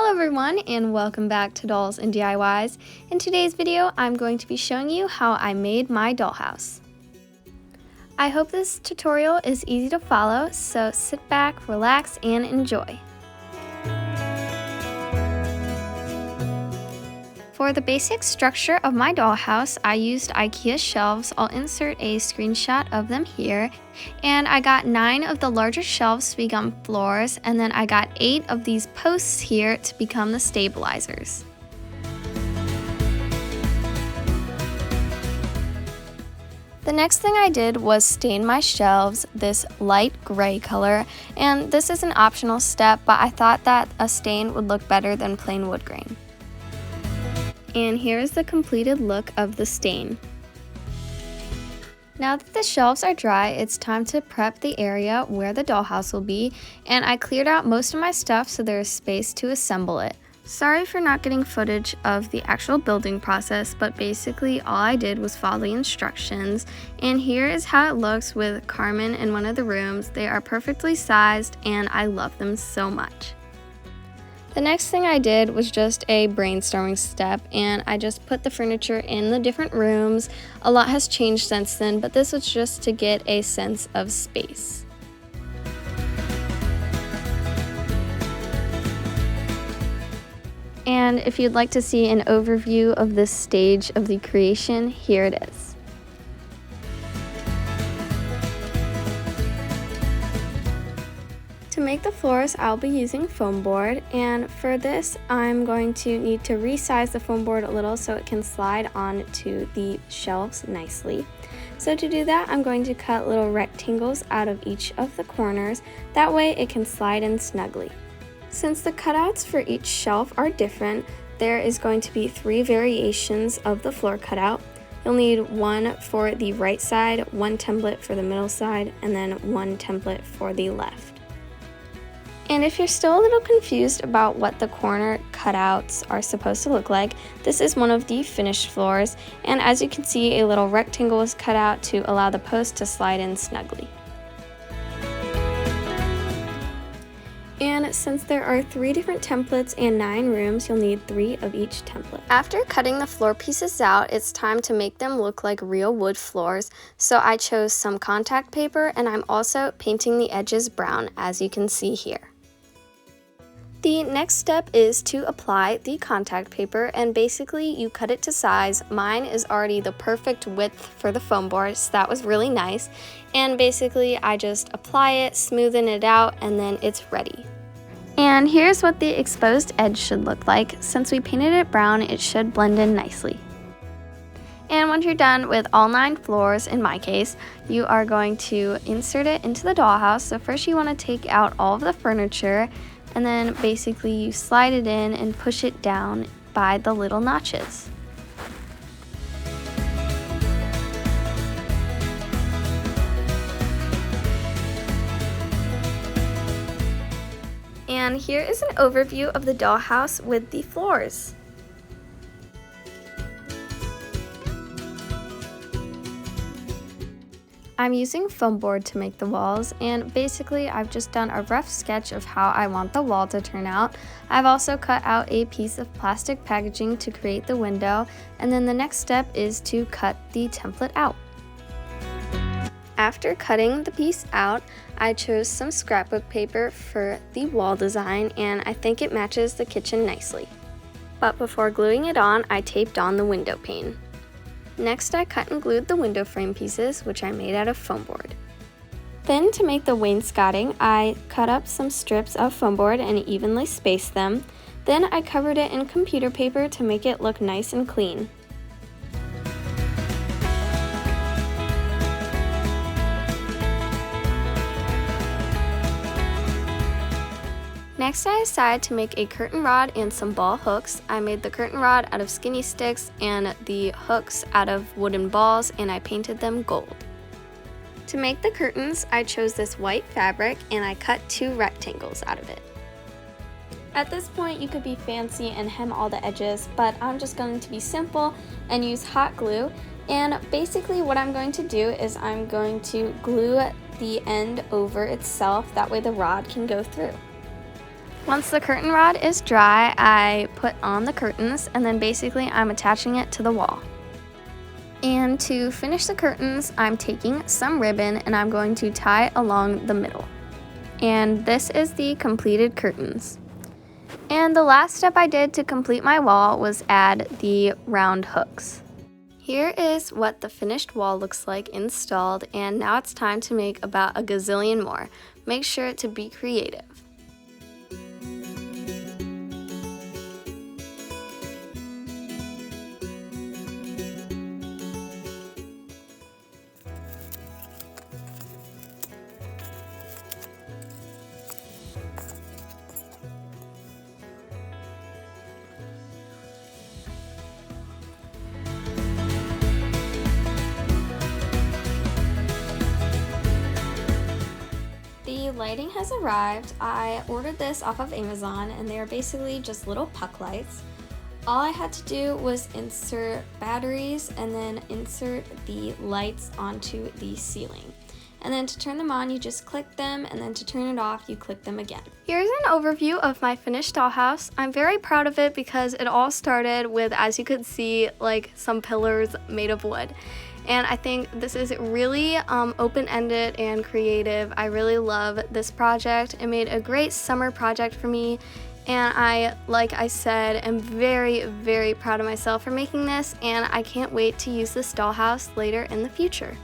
Hello everyone and welcome back to Dolls and DIYs. In today's video, I'm going to be showing you how I made my dollhouse. I hope this tutorial is easy to follow, so sit back, relax, and enjoy. For the basic structure of my dollhouse, I used Ikea shelves. I'll insert a screenshot of them here. And I got 9 of the larger shelves to become floors, and then I got 8 of these posts here to become the stabilizers. The next thing I did was stain my shelves this light gray color, and this is an optional step, but I thought that a stain would look better than plain wood grain. And here's the completed look of the stain. Now that the shelves are dry, it's time to prep the area where the dollhouse will be, and I cleared out most of my stuff so there is space to assemble it. Sorry for not getting footage of the actual building process, but basically all I did was follow the instructions, and here is how it looks with Carmen in one of the rooms. They are perfectly sized and I love them so much. The next thing I did was just a brainstorming step, and I just put the furniture in the different rooms. A lot has changed since then, but this was just to get a sense of space. And if you'd like to see an overview of this stage of the creation, here it is. To make the floors, I'll be using foam board, and for this I'm going to need to resize the foam board a little so it can slide onto the shelves nicely. So to do that, I'm going to cut little rectangles out of each of the corners, that way it can slide in snugly. Since the cutouts for each shelf are different, there is going to be 3 variations of the floor cutout. You'll need one for the right side, one template for the middle side, and then one template for the left. And if you're still a little confused about what the corner cutouts are supposed to look like, this is one of the finished floors, and as you can see, a little rectangle is cut out to allow the post to slide in snugly. And since there are 3 different templates and 9 rooms, you'll need 3 of each template. After cutting the floor pieces out, it's time to make them look like real wood floors, so I chose some contact paper, and I'm also painting the edges brown, as you can see here. The next step is to apply the contact paper, and basically you cut it to size. Mine is already the perfect width for the foam board, so that was really nice. And basically I just apply it, smoothen it out, and then it's ready. And here's what the exposed edge should look like. Since we painted it brown, it should blend in nicely. And once you're done with all 9 floors, in my case, you are going to insert it into the dollhouse. So first you want to take out all of the furniture, and then basically you slide it in and push it down by the little notches. And here is an overview of the dollhouse with the floors. I'm using foam board to make the walls, and basically I've just done a rough sketch of how I want the wall to turn out. I've also cut out a piece of plastic packaging to create the window, and then the next step is to cut the template out. After cutting the piece out, I chose some scrapbook paper for the wall design, and I think it matches the kitchen nicely. But before gluing it on, I taped on the window pane. Next, I cut and glued the window frame pieces, which I made out of foam board. Then, to make the wainscoting, I cut up some strips of foam board and evenly spaced them. Then I covered it in computer paper to make it look nice and clean. Next, I decided to make a curtain rod and some ball hooks. I made the curtain rod out of skinny sticks and the hooks out of wooden balls, and I painted them gold. To make the curtains, I chose this white fabric and I cut 2 rectangles out of it. At this point, you could be fancy and hem all the edges, but I'm just going to be simple and use hot glue. And basically what I'm going to do is I'm going to glue the end over itself, that way the rod can go through. Once the curtain rod is dry, I put on the curtains, and then basically I'm attaching it to the wall. And to finish the curtains, I'm taking some ribbon and I'm going to tie along the middle. And this is the completed curtains. And the last step I did to complete my wall was add the round hooks. Here is what the finished wall looks like installed, and now it's time to make about a gazillion more. Make sure to be creative. The lighting has arrived. I ordered this off of Amazon, and they are basically just little puck lights. All I had to do was insert batteries and then insert the lights onto the ceiling. And then to turn them on, you just click them, and then to turn it off, you click them again. Here's an overview of my finished dollhouse. I'm very proud of it because it all started with, as you could see, like some pillars made of wood. And I think this is really open-ended and creative. I really love this project. It made a great summer project for me, and I, like I said, am very, very proud of myself for making this, and I can't wait to use this dollhouse later in the future.